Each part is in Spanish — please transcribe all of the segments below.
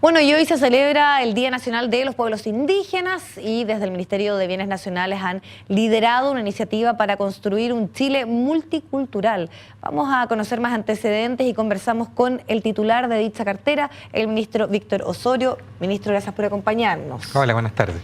Bueno, y hoy se celebra el Día Nacional de los Pueblos Indígenas y desde el Ministerio de Bienes Nacionales han liderado una iniciativa para construir un Chile multicultural. Vamos a conocer más antecedentes y conversamos con el titular de dicha cartera, el ministro Víctor Osorio. Ministro, gracias por acompañarnos. Hola, buenas tardes.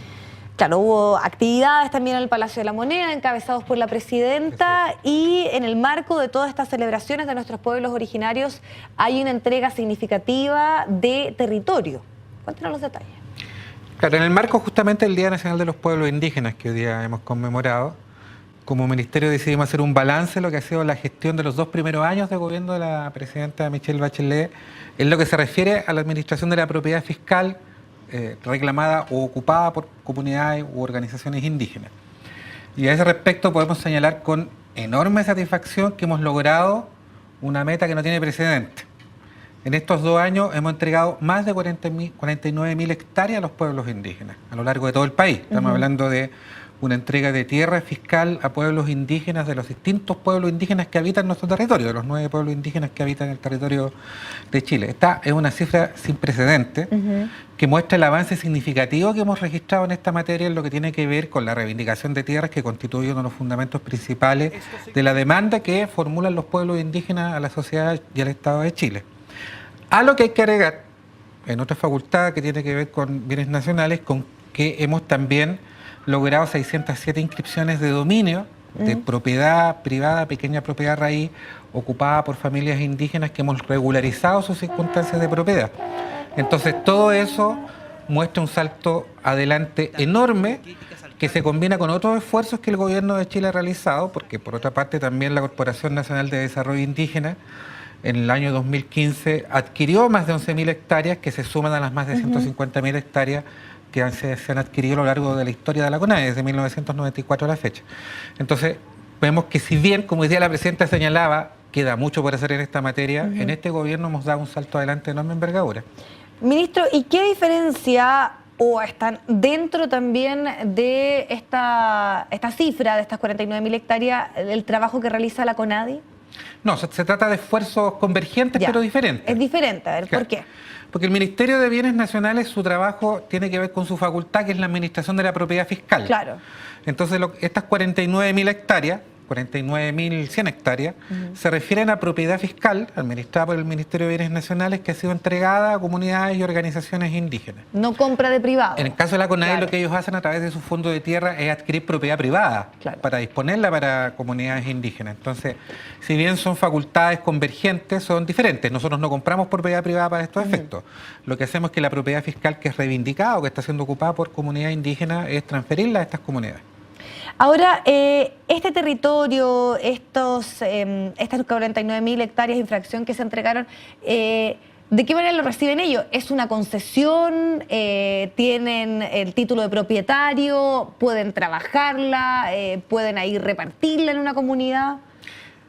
Claro, hubo actividades también en el Palacio de la Moneda, encabezados por la presidenta, y en el marco de todas estas celebraciones de nuestros pueblos originarios hay una entrega significativa de territorio. Cuéntanos los detalles. Claro, en el marco justamente del Día Nacional de los Pueblos Indígenas que hoy día hemos conmemorado, como ministerio decidimos hacer un balance de lo que ha sido la gestión de los 2 primeros años de gobierno de la presidenta Michelle Bachelet en lo que se refiere a la administración de la propiedad fiscal reclamada o ocupada por comunidades u organizaciones indígenas. Y a ese respecto podemos señalar con enorme satisfacción que hemos logrado una meta que no tiene precedente. En estos 2 años hemos entregado más de 49.000 hectáreas a los pueblos indígenas a lo largo de todo el país. Estamos hablando de una entrega de tierra fiscal a pueblos indígenas de los distintos pueblos indígenas que habitan nuestro territorio, de los 9 pueblos indígenas que habitan el territorio de Chile. Esta es una cifra sin precedentes que muestra el avance significativo que hemos registrado en esta materia en lo que tiene que ver con la reivindicación de tierras, que constituye uno de los fundamentos principales de la demanda que formulan los pueblos indígenas a la sociedad y al Estado de Chile. A lo que hay que agregar, en otra facultad que tiene que ver con bienes nacionales, con que hemos también logrado 607 inscripciones de dominio de propiedad privada, pequeña propiedad raíz, ocupada por familias indígenas que hemos regularizado sus circunstancias de propiedad. Entonces todo eso muestra un salto adelante enorme que se combina con otros esfuerzos que el gobierno de Chile ha realizado, porque por otra parte también la Corporación Nacional de Desarrollo Indígena en el año 2015 adquirió más de 11.000 hectáreas que se suman a las más de 150.000 hectáreas que se han adquirido a lo largo de la historia de la CONADE, desde 1994 a la fecha. Entonces, vemos que si bien, como decía la presidenta señalaba, queda mucho por hacer en esta materia, en este gobierno hemos dado un salto adelante de enorme envergadura. Ministro, ¿y qué diferencia o están dentro también de esta cifra de estas 49.000 hectáreas el trabajo que realiza la CONADI? No, se trata de esfuerzos convergentes, pero diferentes. Es diferente, a ver, Claro. ¿por qué? Porque el Ministerio de Bienes Nacionales, su trabajo tiene que ver con su facultad, que es la administración de la propiedad fiscal. Claro. Entonces, estas 49.000 hectáreas, 49.100 hectáreas, se refieren a propiedad fiscal administrada por el Ministerio de Bienes Nacionales que ha sido entregada a comunidades y organizaciones indígenas. No compra de privado. En el caso de la CONADE, Claro. lo que ellos hacen a través de su fondo de tierra es adquirir propiedad privada para disponerla para comunidades indígenas. Entonces, si bien son facultades convergentes, son diferentes. Nosotros no compramos propiedad privada para estos efectos. Lo que hacemos es que la propiedad fiscal que es reivindicada o que está siendo ocupada por comunidades indígenas es transferirla a estas comunidades. Ahora, este territorio, estas 49.000 hectáreas de infracción que se entregaron, ¿de qué manera lo reciben ellos? ¿Es una concesión? ¿Tienen el título de propietario? ¿Pueden trabajarla? ¿Pueden ahí repartirla en una comunidad?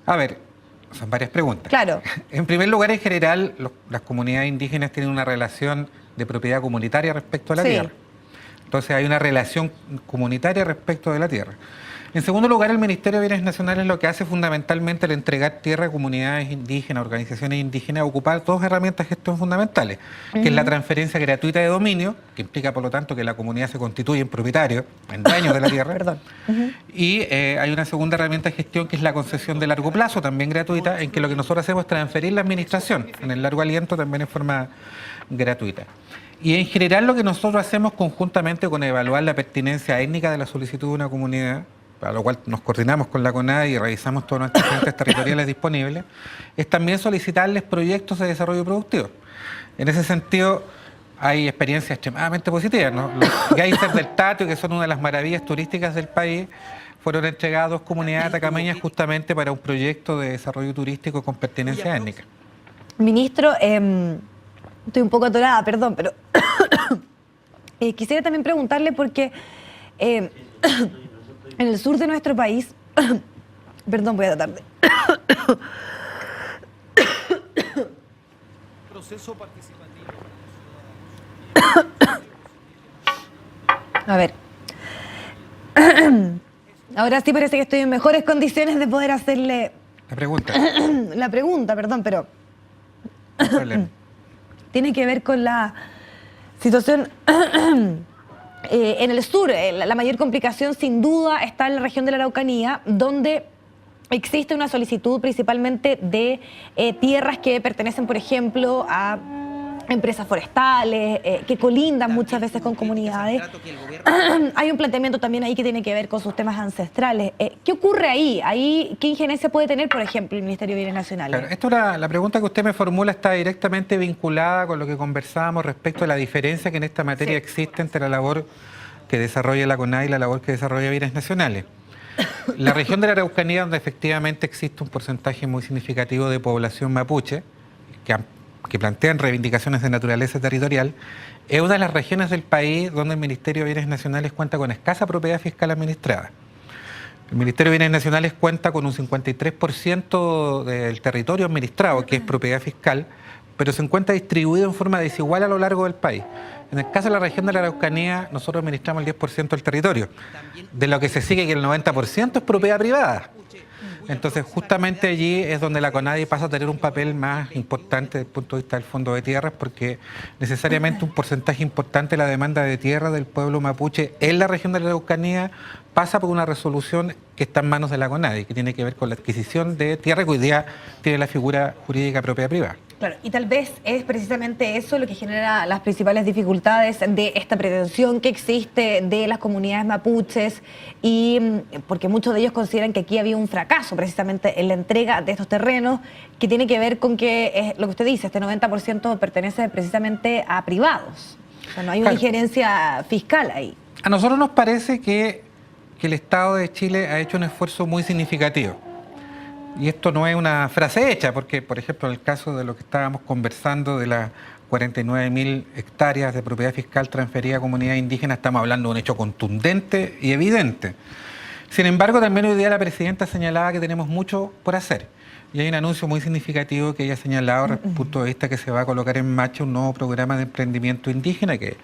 A ver, son varias preguntas. Claro. En primer lugar, en general, las comunidades indígenas tienen una relación de propiedad comunitaria respecto a la tierra. Entonces hay una relación comunitaria respecto de la tierra. En segundo lugar, el Ministerio de Bienes Nacionales lo que hace fundamentalmente al entregar tierra a comunidades indígenas, organizaciones indígenas, ocupar 2 herramientas de gestión fundamentales, que es la transferencia gratuita de dominio, que implica por lo tanto que la comunidad se constituye en propietario, en dueño de la tierra. Perdón. Y hay una segunda herramienta de gestión que es la concesión de largo plazo, también gratuita, en que lo que nosotros hacemos es transferir la administración en el largo aliento también en forma gratuita. Y en general lo que nosotros hacemos conjuntamente con evaluar la pertinencia étnica de la solicitud de una comunidad, para lo cual nos coordinamos con la CONADE y revisamos todas nuestras fuentes territoriales disponibles, es también solicitarles proyectos de desarrollo productivo. En ese sentido, hay experiencias extremadamente positivas, ¿no? Los geysers del Tatio, que son una de las maravillas turísticas del país, fueron entregados a 2 comunidades atacameñas justamente para un proyecto de desarrollo turístico con pertinencia étnica. Ministro, estoy un poco atorada, perdón, pero quisiera también preguntarle porque en el sur de nuestro país, perdón, voy a tratar de... Proceso participativo. A ver. Ahora sí parece que estoy en mejores condiciones de poder hacerle... La pregunta. La pregunta, perdón, pero... No hay problema. Tiene que ver con la Situación en el sur. La mayor complicación sin duda está en la región de la Araucanía, donde existe una solicitud principalmente de tierras que pertenecen, por ejemplo, a empresas forestales, que colindan muchas veces con comunidades. Hay un planteamiento también ahí que tiene que ver con sus temas ancestrales. ¿Qué ocurre ahí? ¿Qué injerencia puede tener, por ejemplo, el Ministerio de Bienes Nacionales? Claro, esto la pregunta que usted me formula está directamente vinculada con lo que conversábamos respecto a la diferencia que en esta materia existe entre la labor que desarrolla la CONADI y la labor que desarrolla Bienes Nacionales. La región de la Araucanía, donde efectivamente existe un porcentaje muy significativo de población mapuche, que plantean reivindicaciones de naturaleza territorial, es una de las regiones del país donde el Ministerio de Bienes Nacionales cuenta con escasa propiedad fiscal administrada. El Ministerio de Bienes Nacionales cuenta con un 53% del territorio administrado, que es propiedad fiscal, pero se encuentra distribuido en forma desigual a lo largo del país. En el caso de la región de la Araucanía, nosotros administramos el 10% del territorio, de lo que se sigue que el 90% es propiedad privada. Entonces, justamente allí es donde la CONADI pasa a tener un papel más importante desde el punto de vista del Fondo de Tierras, porque necesariamente un porcentaje importante de la demanda de tierra del pueblo mapuche en la región de la Araucanía pasa por una resolución que está en manos de la CONADI, que tiene que ver con la adquisición de tierra que hoy día tiene la figura jurídica propiedad privada. Claro, y tal vez es precisamente eso lo que genera las principales dificultades de esta pretensión que existe de las comunidades mapuches, y porque muchos de ellos consideran que aquí había un fracaso precisamente en la entrega de estos terrenos, que tiene que ver con que, lo que usted dice, este 90% pertenece precisamente a privados. O sea, no hay una injerencia fiscal ahí. A nosotros nos parece que el Estado de Chile ha hecho un esfuerzo muy significativo. Y esto no es una frase hecha, porque, por ejemplo, en el caso de lo que estábamos conversando de las 49.000 hectáreas de propiedad fiscal transferida a comunidades indígenas, estamos hablando de un hecho contundente y evidente. Sin embargo, también hoy día la presidenta señalaba que tenemos mucho por hacer. Y hay un anuncio muy significativo que ella ha señalado desde el punto de vista que se va a colocar en marcha un nuevo programa de emprendimiento indígena que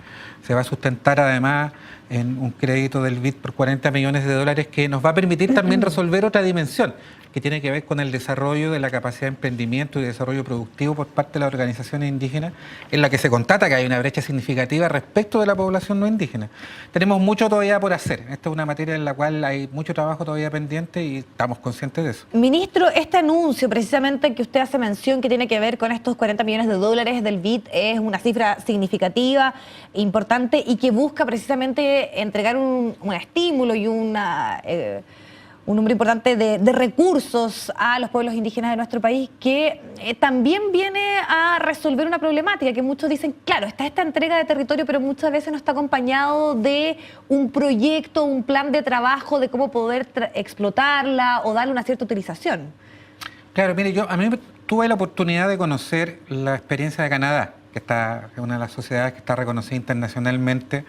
se va a sustentar además en un crédito del BID por $40 millones, que nos va a permitir también resolver otra dimensión que tiene que ver con el desarrollo de la capacidad de emprendimiento y desarrollo productivo por parte de las organizaciones indígenas, en la que se constata que hay una brecha significativa respecto de la población no indígena. Tenemos mucho todavía por hacer. Esta es una materia en la cual hay mucho trabajo todavía pendiente y estamos conscientes de eso. Ministro, este anuncio precisamente que usted hace mención que tiene que ver con estos $40 millones del BID es una cifra significativa, importante, y que busca precisamente entregar un estímulo y un número importante de recursos a los pueblos indígenas de nuestro país, que también viene a resolver una problemática que muchos dicen, claro, está esta entrega de territorio, pero muchas veces no está acompañado de un proyecto, un plan de trabajo de cómo poder explotarla o darle una cierta utilización. Claro, mire, a mí tuve la oportunidad de conocer la experiencia de Canadá, que es una de las sociedades que está reconocida internacionalmente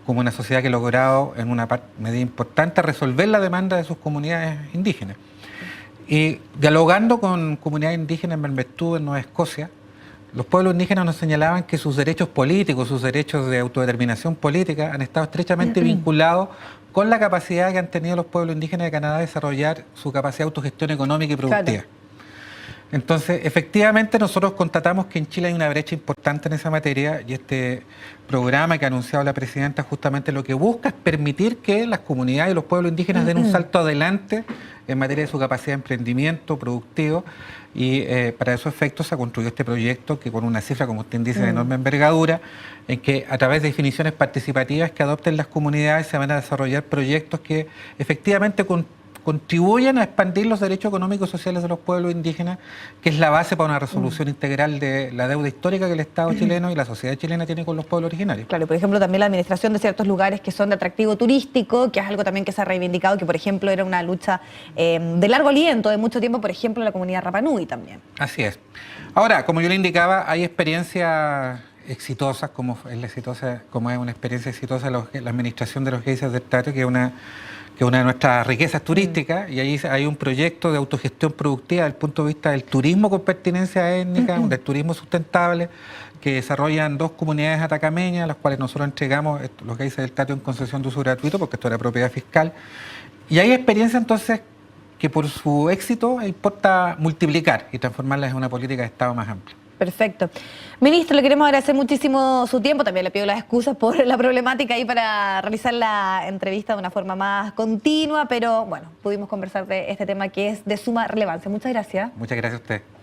como una sociedad que ha logrado en una medida importante resolver la demanda de sus comunidades indígenas. Y dialogando con comunidades indígenas en Bermestú, en Nueva Escocia, los pueblos indígenas nos señalaban que sus derechos políticos, sus derechos de autodeterminación política han estado estrechamente vinculados con la capacidad que han tenido los pueblos indígenas de Canadá de desarrollar su capacidad de autogestión económica y productiva. Claro. Entonces, efectivamente, nosotros constatamos que en Chile hay una brecha importante en esa materia, y este programa que ha anunciado la presidenta justamente lo que busca es permitir que las comunidades y los pueblos indígenas den un salto adelante en materia de su capacidad de emprendimiento productivo, y para esos efectos se construyó este proyecto que con una cifra, como usted dice, de enorme envergadura, en que a través de definiciones participativas que adopten las comunidades se van a desarrollar proyectos que efectivamente contribuyen a expandir los derechos económicos y sociales de los pueblos indígenas, que es la base para una resolución integral de la deuda histórica que el Estado chileno y la sociedad chilena tiene con los pueblos originarios. Claro, por ejemplo, también la administración de ciertos lugares que son de atractivo turístico, que es algo también que se ha reivindicado, que por ejemplo era una lucha de largo aliento, de mucho tiempo, por ejemplo, en la comunidad Rapa Nui también. Así es. Ahora, como yo le indicaba, hay experiencias exitosas, como es una experiencia exitosa la administración de los geysers del Tatio, que es una de nuestras riquezas turísticas, y ahí hay un proyecto de autogestión productiva desde el punto de vista del turismo con pertinencia étnica, del turismo sustentable, que desarrollan 2 comunidades atacameñas, a las cuales nosotros entregamos los geysers del Tatio en concesión de uso gratuito, porque esto era propiedad fiscal. Y hay experiencias entonces que por su éxito importa multiplicar y transformarlas en una política de Estado más amplia. Perfecto. Ministro, le queremos agradecer muchísimo su tiempo. También le pido las excusas por la problemática ahí para realizar la entrevista de una forma más continua, pero bueno, pudimos conversar de este tema que es de suma relevancia. Muchas gracias. Muchas gracias a usted.